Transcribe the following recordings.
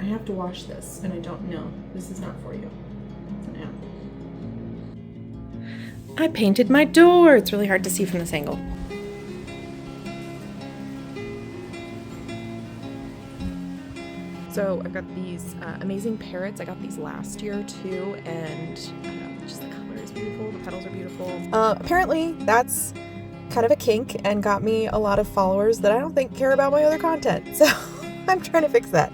have to wash this, and I don't know. This is not for you. It's an app. I painted my door. It's really hard to see from this angle. So I've got these amazing parrots. I got these last year too, and just the color is beautiful. The petals are beautiful. Apparently that's kind of a kink and got me a lot of followers that I don't think care about my other content. So I'm trying to fix that.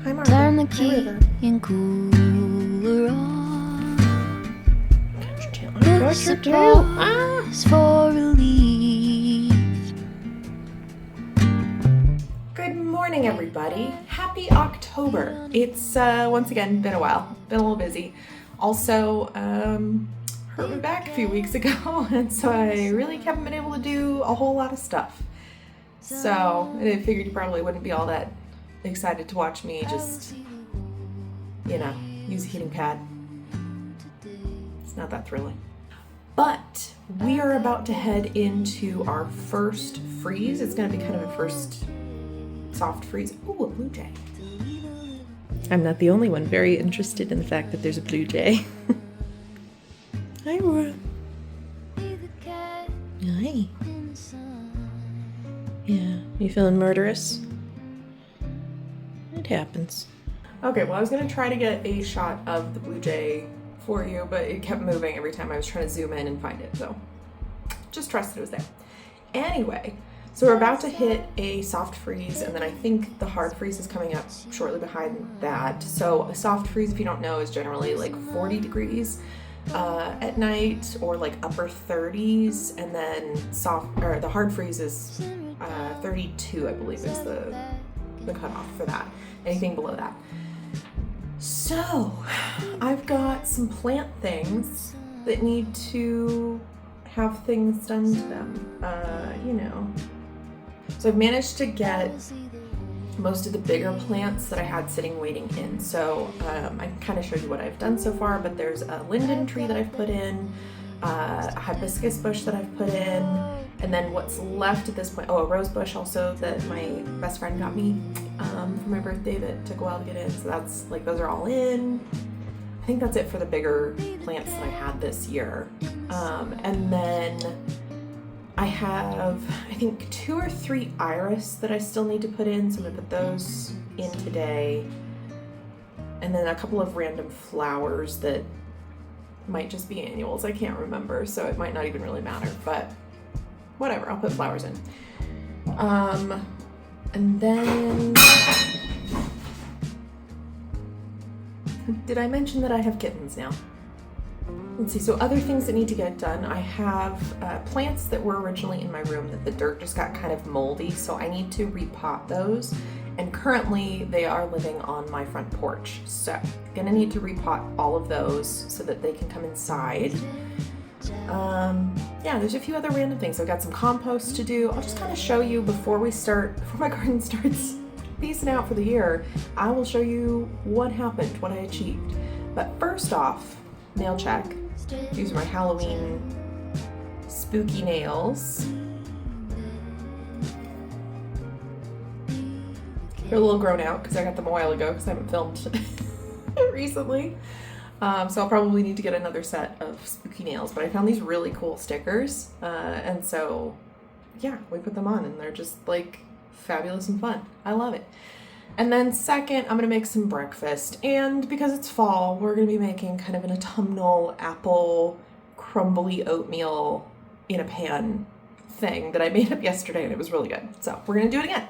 Hi, Martha. Turn the key and cooler on. It's a pause for relief. Good morning, everybody. Happy October. It's once again been a while. Been a little busy. Also, hurt my back a few weeks ago, and so I really haven't been able to do a whole lot of stuff. So I figured you probably wouldn't be all that excited to watch me just, use a heating pad. It's not that thrilling. But we are about to head into our first freeze. It's going to be kind of a first soft freeze. Ooh, a blue jay. I'm not the only one very interested in the fact that there's a blue jay. Hi, Aurora. Hi. Yeah, you feeling murderous? It happens. Okay, well, I was gonna try to get a shot of the blue jay for you, but it kept moving every time I was trying to zoom in and find it, so just trust it was there. Anyway, so we're about to hit a soft freeze, and then I think the hard freeze is coming up shortly behind that. So a soft freeze, if you don't know, is generally like 40 degrees at night, or like upper 30s, and then the hard freeze is 32, I believe, is the cutoff for that. Anything below that. So I've got some plant things that need to have things done to them, So I've managed to get most of the bigger plants that I had sitting waiting in. So I can kind of show you what I've done so far, but there's a linden tree that I've put in, a hibiscus bush that I've put in, and then what's left at this point, a rose bush also that my best friend got me for my birthday that took a while to get in. So that's like, those are all in. I think that's it for the bigger plants that I had this year. And then I have, I think 2 or 3 iris that I still need to put in, so I'm gonna put those in today. And then a couple of random flowers that might just be annuals, I can't remember, so it might not even really matter, but whatever, I'll put flowers in. And then, did I mention that I have kittens now? Let's see, so other things that need to get done. I have plants that were originally in my room that the dirt just got kind of moldy, so I need to repot those. And currently they are living on my front porch. So I'm gonna need to repot all of those so that they can come inside. Yeah, there's a few other random things. I've got some compost to do. I'll just kind of show you before my garden starts peacing out for the year. I will show you what happened, what I achieved. But first off, nail check. These are my Halloween spooky nails. They're a little grown out because I got them a while ago because I haven't filmed recently. So I'll probably need to get another set of spooky nails, but I found these really cool stickers. And so, yeah, we put them on and they're just like fabulous and fun. I love it. And then second, I'm gonna make some breakfast. And because it's fall, we're gonna be making kind of an autumnal apple crumbly oatmeal in a pan thing that I made up yesterday, and it was really good. So we're gonna do it again.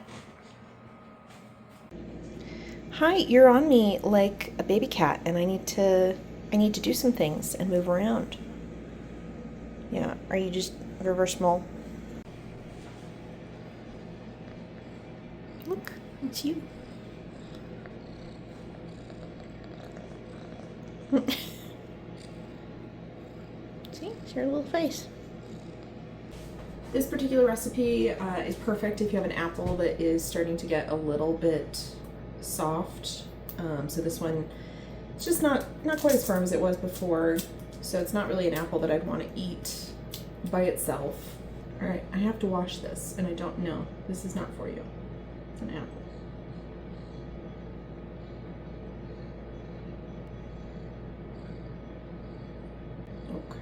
Hi, you're on me like a baby cat, and I need to do some things and move around. Yeah, are you just reverse mole? Look, it's you. See, it's your little face. This particular recipe is perfect if you have an apple that is starting to get a little bit soft. So this one, it's just not quite as firm as it was before. So it's not really an apple that I'd want to eat by itself. All right, I have to wash this, and I don't know. This is not for you. It's an apple. Okay.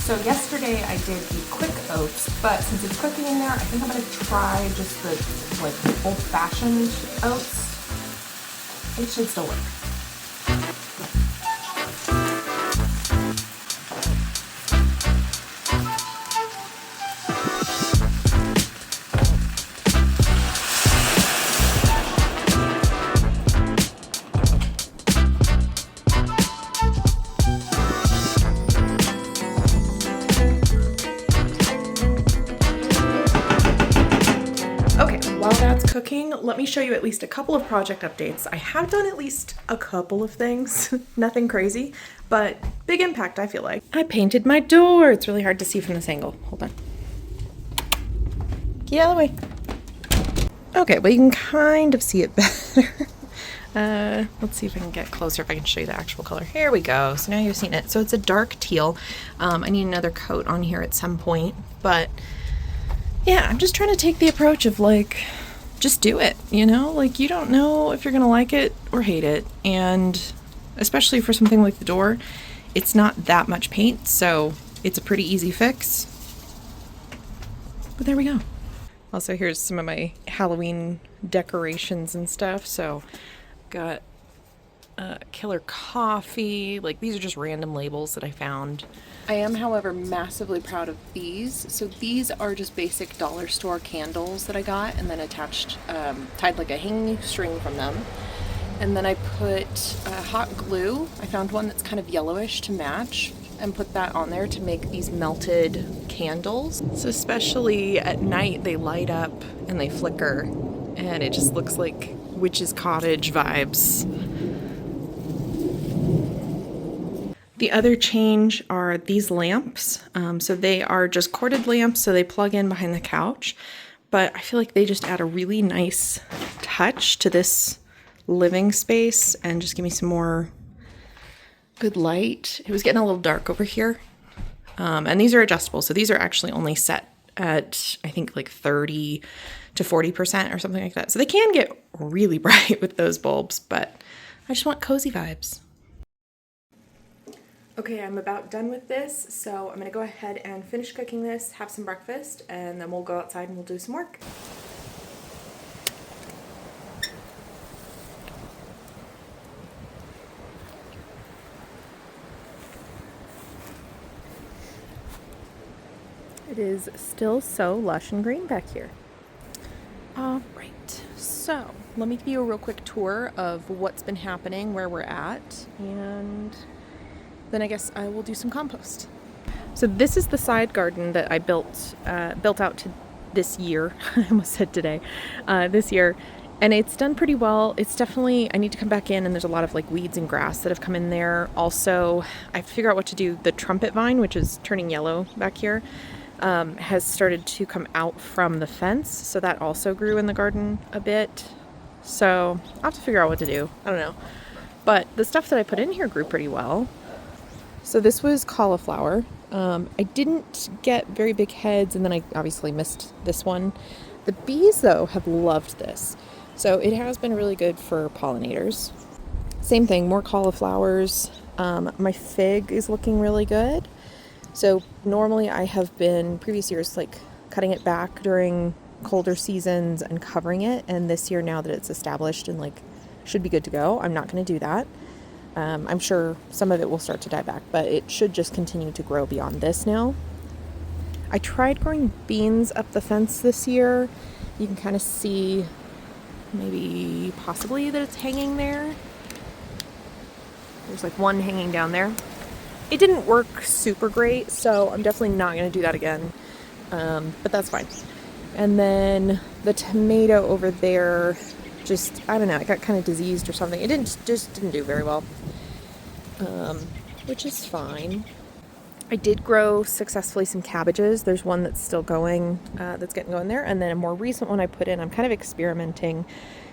So yesterday I did the quick oats, but since it's cooking in there, I think I'm gonna try just the old-fashioned oats. It should still work. While that's cooking, let me show you at least a couple of project updates. I have done at least a couple of things, nothing crazy, but big impact, I feel like. I painted my door. It's really hard to see from this angle. Hold on. Get out of the way. Okay, well you can kind of see it better. Let's see if I can get closer, if I can show you the actual color. Here we go. So now you've seen it. So it's a dark teal. I need another coat on here at some point, but yeah, I'm just trying to take the approach of like, just do it, you know? Like, you don't know if you're gonna like it or hate it. And especially for something like the door, it's not that much paint, so it's a pretty easy fix. But there we go. Also, here's some of my Halloween decorations and stuff. So, got killer coffee. Like, these are just random labels that I found. I am, however, massively proud of these. So these are just basic dollar store candles that I got and then attached, tied like a hanging string from them. And then I put hot glue. I found one that's kind of yellowish to match and put that on there to make these melted candles. So especially at night, they light up and they flicker and it just looks like witch's cottage vibes. The other change are these lamps. So they are just corded lamps, so they plug in behind the couch. But I feel like they just add a really nice touch to this living space and just give me some more good light. It was getting a little dark over here. And these are adjustable. So these are actually only set at, I think, like 30 to 40% or something like that. So they can get really bright with those bulbs, but I just want cozy vibes. Okay, I'm about done with this, so I'm gonna go ahead and finish cooking this, have some breakfast, and then we'll go outside and we'll do some work. It is still so lush and green back here. All right, so let me give you a real quick tour of what's been happening, where we're at, and then I guess I will do some compost. So this is the side garden that I built out to this year. I almost said today. This year. And it's done pretty well. It's definitely, I need to come back in, and there's a lot of like weeds and grass that have come in there. Also, I have to figure out what to do. The trumpet vine, which is turning yellow back here, has started to come out from the fence. So that also grew in the garden a bit. So I'll have to figure out what to do. I don't know. But the stuff that I put in here grew pretty well. So this was cauliflower. I didn't get very big heads, and then I obviously missed this one. The bees, though, have loved this. So it has been really good for pollinators. Same thing, more cauliflowers. My fig is looking really good. So normally I have been, previous years, like cutting it back during colder seasons and covering it. And this year, now that it's established and like should be good to go, I'm not going to do that. I'm sure some of it will start to die back, but it should just continue to grow beyond this now. I tried growing beans up the fence this year. You can kind of see maybe possibly that it's hanging there. There's like one hanging down there. It didn't work super great, so I'm definitely not going to do that again. But that's fine. And then the tomato over there, just, I don't know, it got kind of diseased or something. It just didn't do very well, which is fine. I did grow successfully some cabbages. There's one that's still going, that's getting going there. And then a more recent one I put in, I'm kind of experimenting.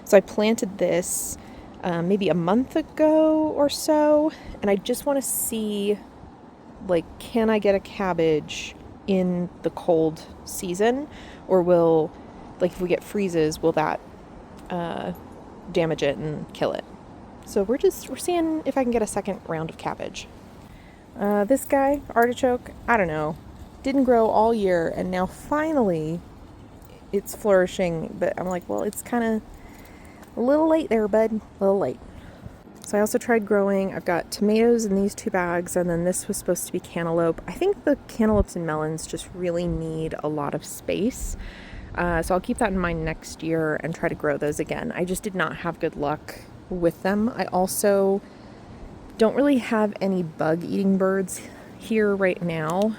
So I planted this maybe a month ago or so. And I just want to see, like, can I get a cabbage in the cold season? Or will, like, if we get freezes, will that damage it and kill it? So we're seeing if I can get a second round of cabbage. This guy, artichoke, I don't know, didn't grow all year, and now finally it's flourishing, but I'm like, well, it's kind of a little late there, bud, a little late. So I also tried growing, I've got tomatoes in these 2 bags, and then this was supposed to be cantaloupe. I think the cantaloupes and melons just really need a lot of space, so I'll keep that in mind next year and try to grow those again. I just did not have good luck with them. I also don't really have any bug-eating birds here right now.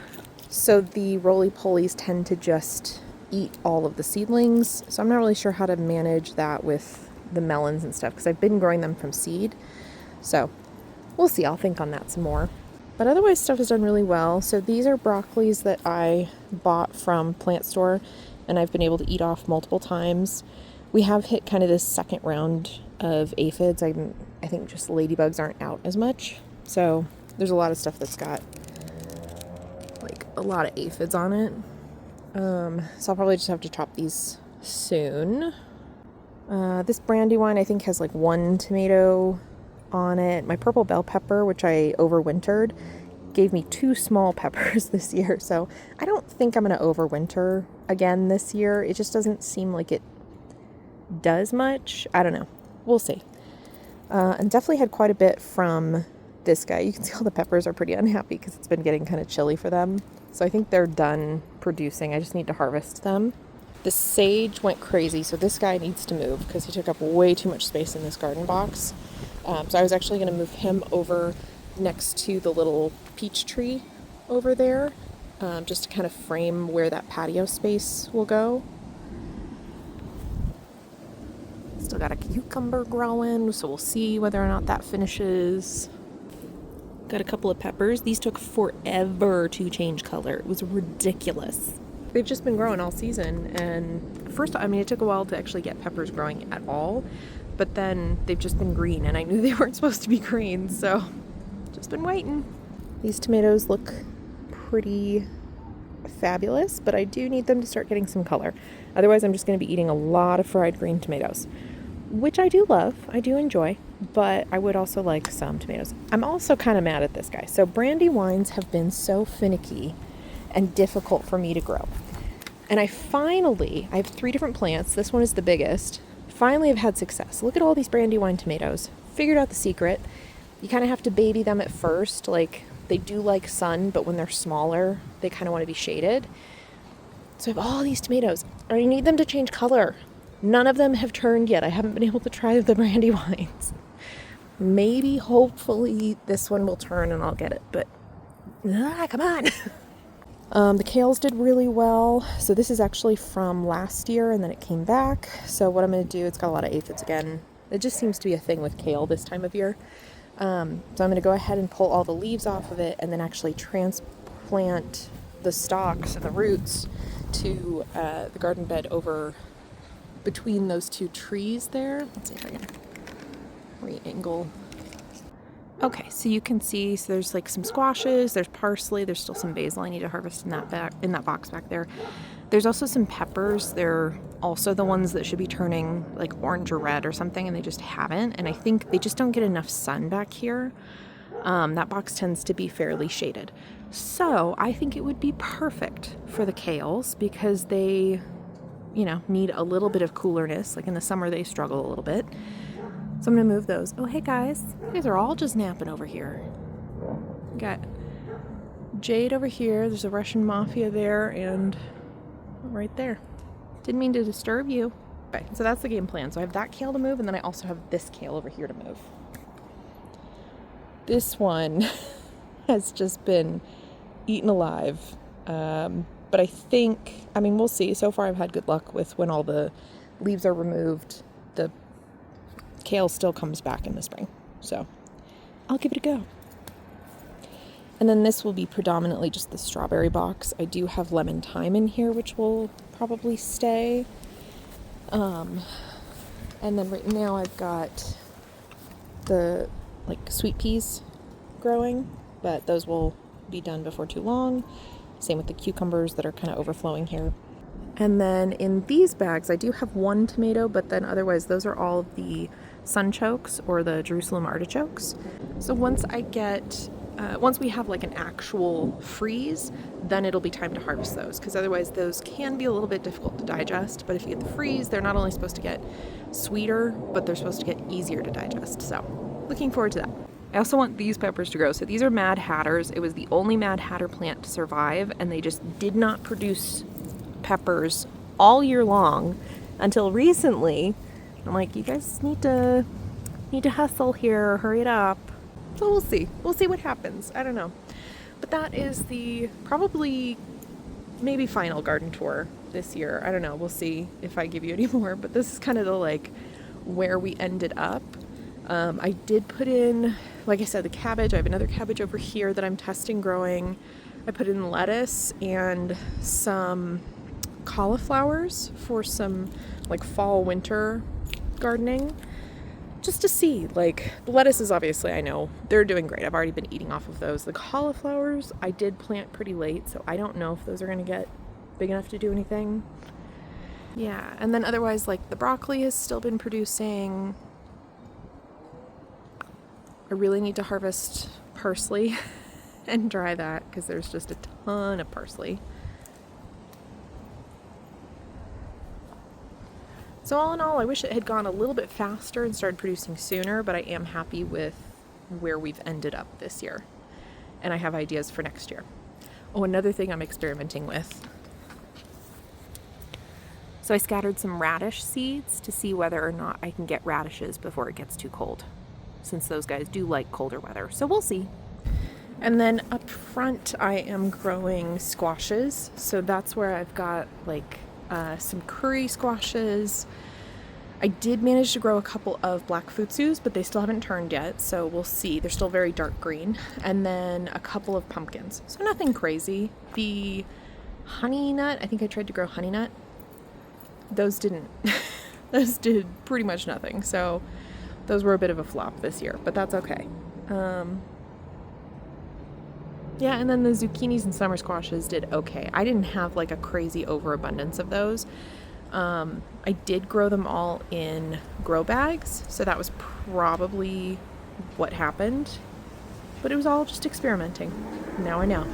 So the roly-polies tend to just eat all of the seedlings. So I'm not really sure how to manage that with the melons and stuff, because I've been growing them from seed. So we'll see. I'll think on that some more. But otherwise, stuff has done really well. So these are broccolis that I bought from Plant Store, and I've been able to eat off multiple times. We have hit kind of this second round of aphids. I think just ladybugs aren't out as much. So there's a lot of stuff that's got like a lot of aphids on it. So I'll probably just have to chop these soon. This brandywine I think has like 1 tomato on it. My purple bell pepper, which I overwintered, gave me 2 small peppers this year. So I don't think I'm going to overwinter again this year. It just doesn't seem like it does much. I don't know. We'll see. And definitely had quite a bit from this guy. You can see all the peppers are pretty unhappy because it's been getting kind of chilly for them. So I think they're done producing. I just need to harvest them. The sage went crazy, so this guy needs to move because he took up way too much space in this garden box. So I was actually going to move him over next to the little peach tree over there, just to kind of frame where that patio space will go. Still got a cucumber growing, so we'll see whether or not that finishes. Got a couple of peppers. These took forever to change color. It was ridiculous. They've just been growing all season, and first, I mean, it took a while to actually get peppers growing at all, but then they've just been green, and I knew they weren't supposed to be green, so just been waiting. These tomatoes look pretty fabulous, but I do need them to start getting some color. Otherwise, I'm just going to be eating a lot of fried green tomatoes, which I do love, I do enjoy, but I would also like some tomatoes. I'm also kind of mad at this guy. So brandywines have been so finicky and difficult for me to grow. And I have 3 different plants. This one is the biggest. Finally, I've had success. Look at all these brandywine tomatoes. Figured out the secret. You kind of have to baby them at first. Like, they do like sun, but when they're smaller, they kind of want to be shaded. So I have all these tomatoes. I need them to change color. None of them have turned yet. I haven't been able to try the brandywines. Maybe, hopefully, this one will turn and I'll get it. But, come on. The kales did really well. So this is actually from last year and then it came back. So what I'm going to do, it's got a lot of aphids again. It just seems to be a thing with kale this time of year. So I'm going to go ahead and pull all the leaves off of it and then actually transplant the stalks and the roots to the garden bed over between those two trees there. Let's see if I can re-angle. Okay, so you can see, so there's like some squashes, there's parsley, there's still some basil I need to harvest in that box back there. There's also some peppers. They're also the ones that should be turning like orange or red or something, and they just haven't. And I think they just don't get enough sun back here. That box tends to be fairly shaded. So I think it would be perfect for the kales because they, need a little bit of coolerness. Like in the summer, they struggle a little bit. So I'm going to move those. Oh, hey guys. You guys are all just napping over here. We got Jade over here. There's a Russian mafia there and right there. Didn't mean to disturb you. Okay, so that's the game plan. So I have that kale to move and then I also have this kale over here to move. This one has just been eaten alive. But I think, we'll see. So far I've had good luck with when all the leaves are removed. The kale still comes back in the spring. So I'll give it a go. And then this will be predominantly just the strawberry box. I do have lemon thyme in here, which will probably stay. And then right now I've got the sweet peas growing, but those will be done before too long. Same with the cucumbers that are kind of overflowing here. And then in these bags, I do have one tomato, but then otherwise those are all the sunchokes or the Jerusalem artichokes. So once we have like an actual freeze, then it'll be time to harvest those, because otherwise those can be a little bit difficult to digest. But if you get the freeze, they're not only supposed to get sweeter, but they're supposed to get easier to digest. So looking forward to that. I also want these peppers to grow. So these are Mad Hatters. It was the only Mad Hatter plant to survive, and they just did not produce peppers all year long until recently. I'm like, you guys need to hustle here, hurry it up. So we'll see what happens. I don't know, but that is the probably maybe final garden tour this year. I don't know, we'll see if I give you any more, but this is kind of the where we ended up. I did put in, like I said, the cabbage. I have another cabbage over here that I'm testing growing. I put in lettuce and some cauliflowers for some fall winter gardening, just to see. The lettuces, obviously, I know they're doing great. I've already been eating off of those. The cauliflowers I did plant pretty late, so I don't know if those are going to get big enough to do anything. Yeah, and then otherwise, the broccoli has still been producing. I really need to harvest parsley and dry that because there's just a ton of parsley. So all in all, I wish it had gone a little bit faster and started producing sooner, but I am happy with where we've ended up this year. And I have ideas for next year. Oh, another thing I'm experimenting with. So I scattered some radish seeds to see whether or not I can get radishes before it gets too cold, since those guys do like colder weather. So we'll see. And then up front, I am growing squashes. So that's where I've got some curry squashes. I did manage to grow a couple of black futsus, but they still haven't turned yet, so we'll see. They're still very dark green. And then a couple of pumpkins. So nothing crazy. The honey nut, I think I tried to grow honey nut. Those didn't. Those did pretty much nothing. So those were a bit of a flop this year, but that's okay. Yeah, and then the zucchinis and summer squashes did okay. I didn't have a crazy overabundance of those. I did grow them all in grow bags, so that was probably what happened. But it was all just experimenting. Now I know.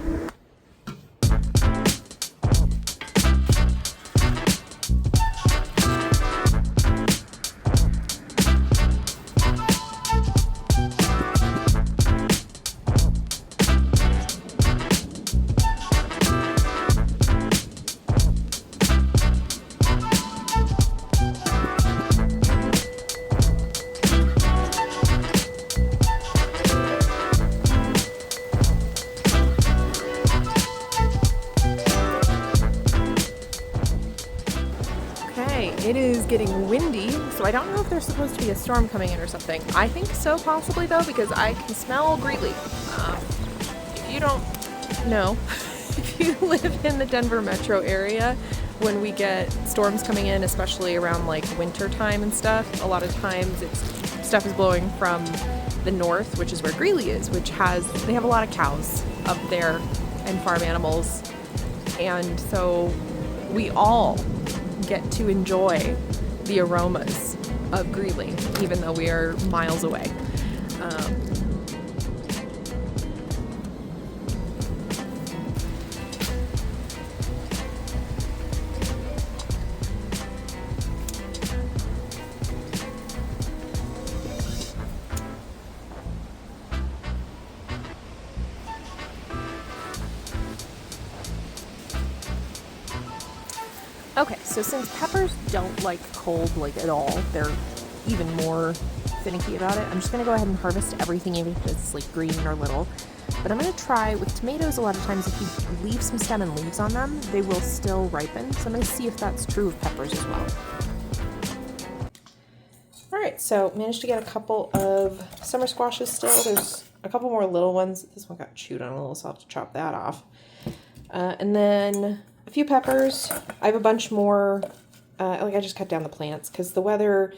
getting windy, so I don't know if there's supposed to be a storm coming in or something. I think so, possibly though, because I can smell Greeley. If you don't know, if you live in the Denver metro area, when we get storms coming in, especially around like winter time and stuff, a lot of times stuff is blowing from the north, which is where Greeley is, they have a lot of cows up there and farm animals, and so we all get to enjoy the aromas of Greeley, even though we are miles away. Okay, so since peppers don't like cold like at all, they're even more finicky about it. I'm just gonna go ahead and harvest everything, even if it's like green or little. But I'm gonna try with tomatoes. A lot of times, if you leave some stem and leaves on them, they will still ripen. So I'm gonna see if that's true of peppers as well. All right, so managed to get a couple of summer squashes still. There's a couple more little ones. This one got chewed on a little, so I'll have to chop that off. And then a few peppers. I have a bunch more, I just cut down the plants because the weather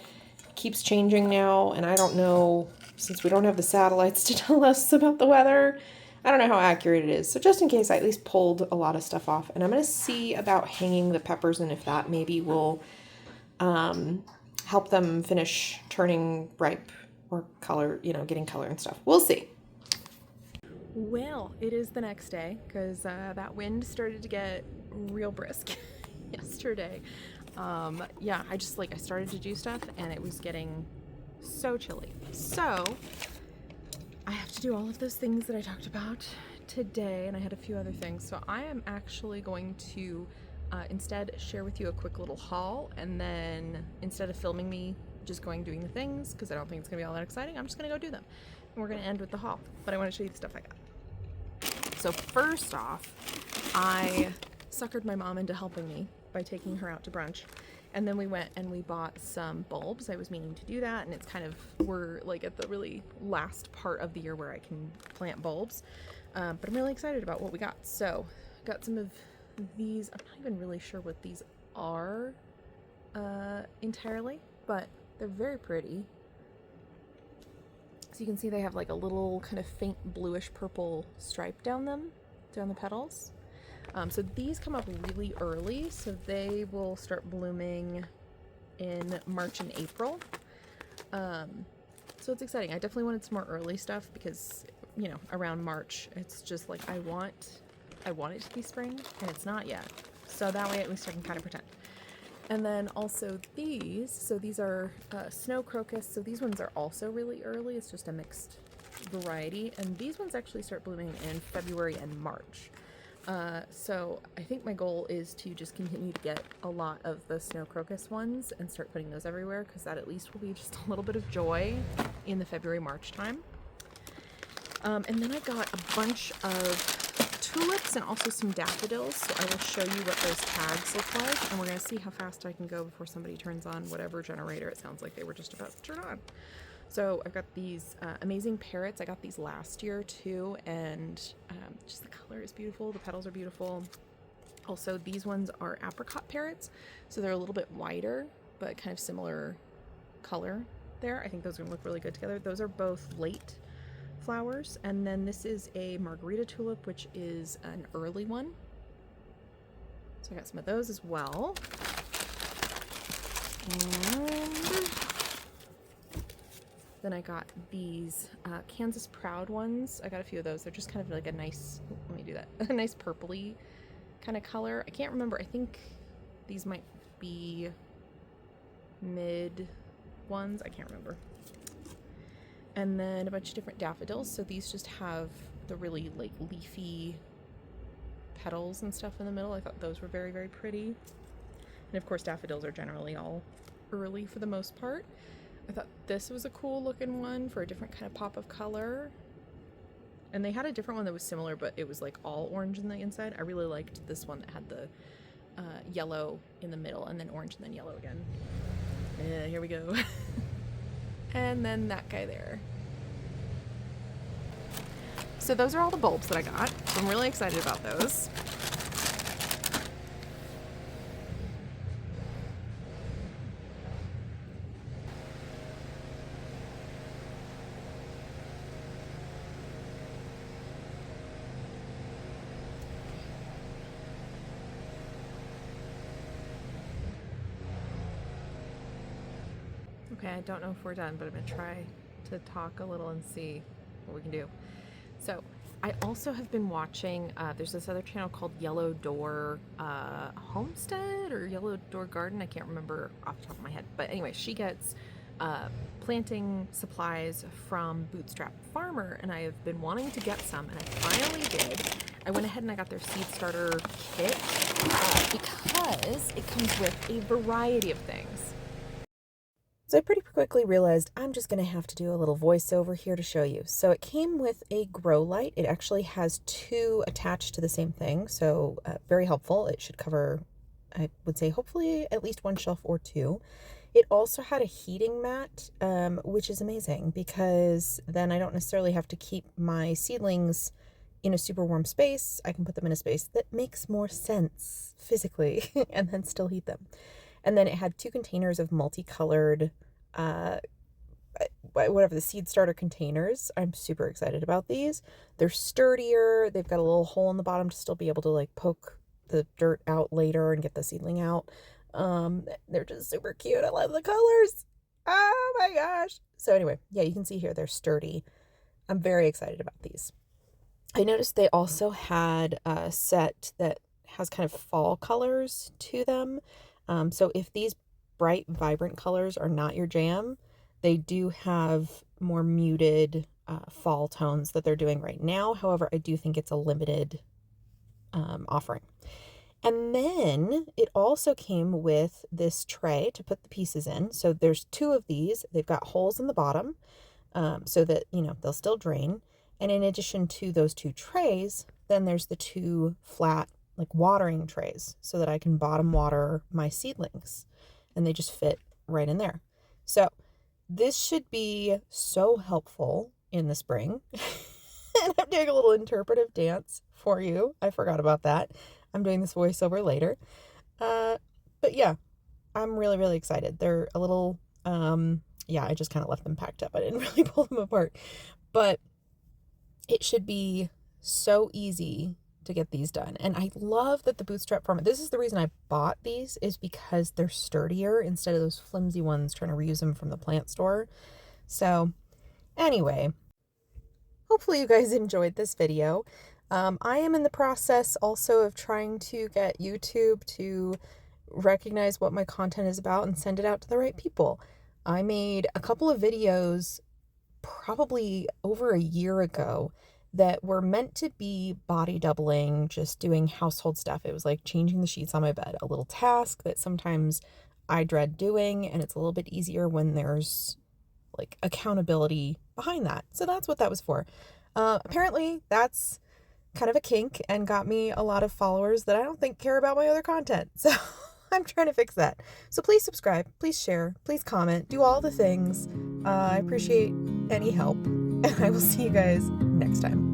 keeps changing now, and I don't know, since we don't have the satellites to tell us about the weather, I don't know how accurate it is. So just in case, I at least pulled a lot of stuff off, and I'm going to see about hanging the peppers and if that maybe will help them finish turning ripe or color, getting color and stuff. We'll see. Well, it is the next day because that wind started to get real brisk yesterday. Yeah, I started to do stuff and it was getting so chilly. So I have to do all of those things that I talked about today, and I had a few other things. So I am actually going to instead share with you a quick little haul, and then instead of filming me just doing the things, because I don't think it's gonna be all that exciting, I'm just gonna go do them. And we're gonna end with the haul, but I want to show you the stuff I got. So first off, I suckered my mom into helping me by taking her out to brunch. And then we went and we bought some bulbs. I was meaning to do that, and we're like at the really last part of the year where I can plant bulbs. But I'm really excited about what we got. So got some of these. I'm not even really sure what these are entirely, but they're very pretty. So you can see they have like a little kind of faint bluish purple stripe down the petals. So these come up really early, so they will start blooming in March and April. So it's exciting. I definitely wanted some more early stuff because, around March, it's just like I want it to be spring, and it's not yet. So that way at least I can kind of pretend. And then also these are snow crocus. So these ones are also really early. It's just a mixed variety. And these ones actually start blooming in February and March. So I think my goal is to just continue to get a lot of the snow crocus ones and start putting those everywhere, because that at least will be just a little bit of joy in the February-March time. And then I got a bunch of tulips and also some daffodils, so I will show you what those tags look like, and we're going to see how fast I can go before somebody turns on whatever generator it sounds like they were just about to turn on. So I've got these amazing parrots. I got these last year too, and just the color is beautiful. The petals are beautiful. Also, these ones are apricot parrots, so they're a little bit wider, but kind of similar color there. I think those are going to look really good together. Those are both late flowers, and then this is a margarita tulip, which is an early one. So I got some of those as well. And then I got these Kansas Proud ones. I got a few of those. They're just kind of like a nice, let me do that, a nice purpley kind of color. I can't remember. I think these might be mid ones. I can't remember. And then a bunch of different daffodils. So these just have the really like leafy petals and stuff in the middle. I thought those were very, very pretty. And of course, daffodils are generally all early for the most part. I thought this was a cool looking one for a different kind of pop of color. And they had a different one that was similar, but it was like all orange in the inside. I really liked this one that had the yellow in the middle and then orange and then yellow again. Yeah, here we go. And then that guy there. So those are all the bulbs that I got. So I'm really excited about those. Okay, I don't know if we're done, but I'm gonna try to talk a little and see what we can do. So I also have been watching, there's this other channel called Yellow Door Homestead or Yellow Door Garden. I can't remember off the top of my head. But anyway, she gets planting supplies from Bootstrap Farmer, and I have been wanting to get some, and I finally did. I went ahead and I got their seed starter kit because it comes with a variety of things. So I pretty quickly realized I'm just going to have to do a little voiceover here to show you. So it came with a grow light. It actually has two attached to the same thing, so very helpful. It should cover, I would say, hopefully at least one shelf or two. It also had a heating mat, which is amazing because then I don't necessarily have to keep my seedlings in a super warm space. I can put them in a space that makes more sense physically and then still heat them. And then it had two containers of multicolored, whatever, the seed starter containers. I'm super excited about these. They're sturdier. They've got a little hole in the bottom to still be able to like poke the dirt out later and get the seedling out. They're just super cute. I love the colors. Oh my gosh. So anyway, yeah, you can see here they're sturdy. I'm very excited about these. I noticed they also had a set that has kind of fall colors to them. So if these bright, vibrant colors are not your jam, they do have more muted fall tones that they're doing right now. However, I do think it's a limited offering. And then it also came with this tray to put the pieces in. So there's two of these. They've got holes in the bottom so that, you know, they'll still drain. And in addition to those two trays, then there's the two flat like watering trays so that I can bottom water my seedlings, and they just fit right in there. So this should be so helpful in the spring. And I'm doing a little interpretive dance for you. I forgot about that. I'm doing this voiceover later. But yeah, I'm really, really excited. They're a little, yeah, I just kind of left them packed up. I didn't really pull them apart, but it should be so easy to get these done. And I love that the Bootstrap Farmer, this is the reason I bought these, is because they're sturdier instead of those flimsy ones trying to reuse them from the plant store. So anyway, hopefully you guys enjoyed this video. I am in the process also of trying to get YouTube to recognize what my content is about and send it out to the right people. I made a couple of videos probably over a year ago that were meant to be body doubling, just doing household stuff. It was like changing the sheets on my bed, a little task that sometimes I dread doing, and it's a little bit easier when there's like accountability behind that. So that's what that was for. Apparently that's kind of a kink and got me a lot of followers that I don't think care about my other content. So I'm trying to fix that. So please subscribe, please share, please comment, do all the things. I appreciate any help, and I will see you guys next time.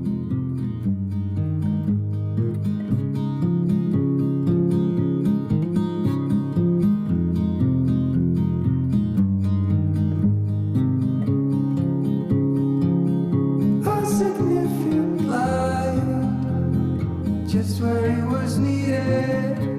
A significant light, just where it was needed.